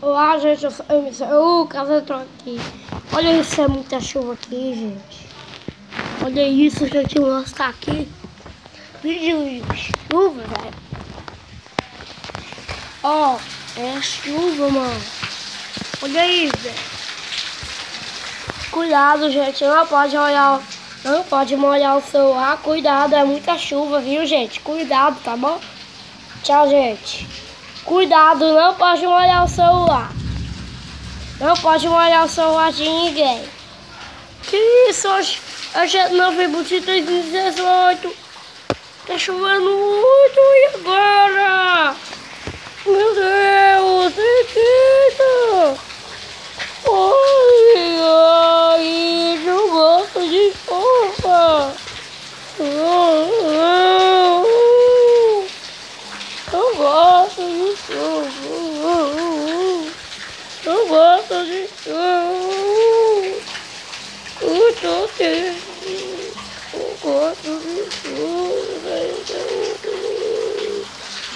Olá, gente, eu sou o Lucas, eu tô aqui. Olha isso, é muita chuva aqui, gente. Olha isso, gente, eu vou mostrar aqui. Vídeo de chuva, velho. Ó, é chuva, mano. Olha aí, velho. Cuidado, gente, não pode molhar o celular. Cuidado, é muita chuva, viu, gente? Cuidado, tá bom? Tchau, gente. Cuidado, não pode molhar o celular. Não pode molhar o celular de ninguém. Que isso, hoje é novembro de 2018. Tá chovendo muito, e agora? Meu Deus, acredita? Ai, não gosto de chuva. Não gosto de chuva. Não gosto de chuva. Eu tô triste. Não gosto de chuva.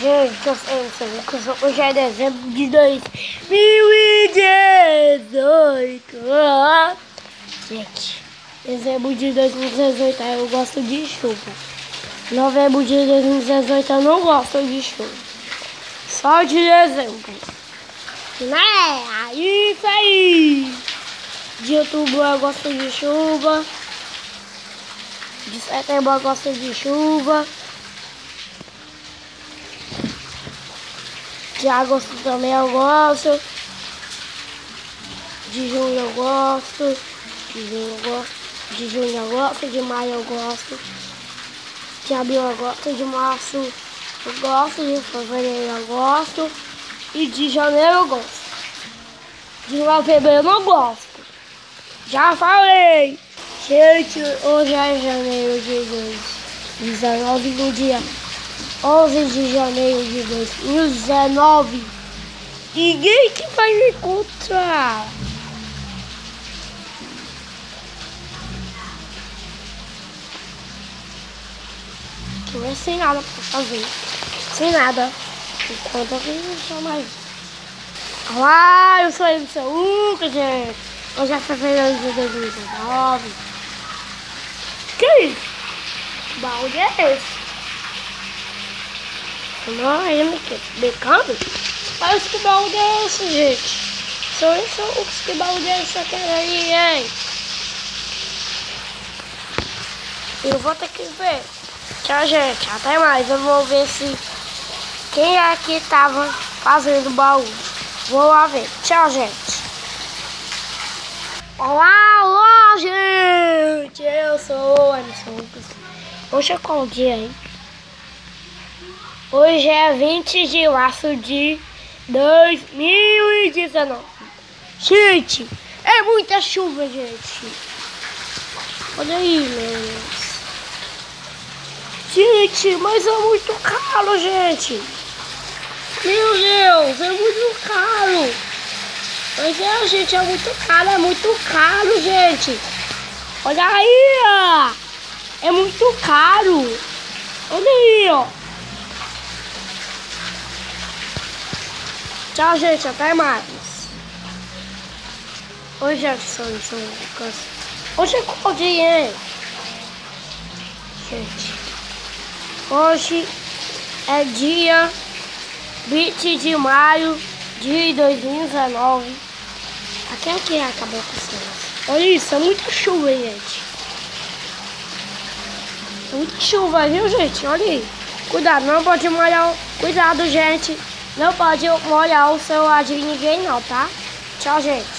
Gente, eu sei que hoje é dezembro de 2018. Gente, dezembro de 2018 eu gosto de chuva. Novembro de 2018 eu não gosto de chuva. Só de dezembro. Né? Isso aí! De outubro eu gosto de chuva. De setembro eu gosto de chuva. De agosto também eu gosto. De junho eu gosto. De junho eu gosto. De maio eu gosto. De abril eu gosto. De março eu gosto. De fevereiro eu gosto. E de janeiro eu gosto. De novembro eu não gosto. Já falei. Gente, hoje é janeiro de 2019, no dia 11 de janeiro de 2019. Ninguém que vai me encontrar. Tô sem nada pra fazer. Sem nada. Enquanto eu não sou mais. Olá, eu sou o Lucas, gente. Hoje é fevereiro de 2019. Que isso? Que balde é esse? Não, aí me becando? Parece que balde é esse, gente? Sou isso, que balde é esse aqui aí, hein? Eu vou ter que ver. Tchau, gente. Até mais. Eu vou ver se quem é que tava fazendo baú. Vou lá ver. Tchau, gente. Olá, gente. Eu sou o Emerson Lucas. Hoje é qual dia, hein? Hoje é 20 de março de 2019. Gente, é muita chuva, gente. Olha aí, meu. Gente, mas é muito caro, gente. Meu Deus, é muito caro. Mas gente, é muito caro, gente. Olha aí, ó. É muito caro. Olha aí, ó. Tchau, gente, até mais. Hoje é São Lucas. Hoje é qual dia, hein? Gente, hoje é dia 20 de maio de 2019. Aqui acabou com isso. Olha isso, é muita chuva, gente. É muita chuva, viu, gente? Olha aí. Cuidado, não pode molhar. Cuidado, gente. Não pode molhar o celular de ninguém, não, tá? Tchau, gente.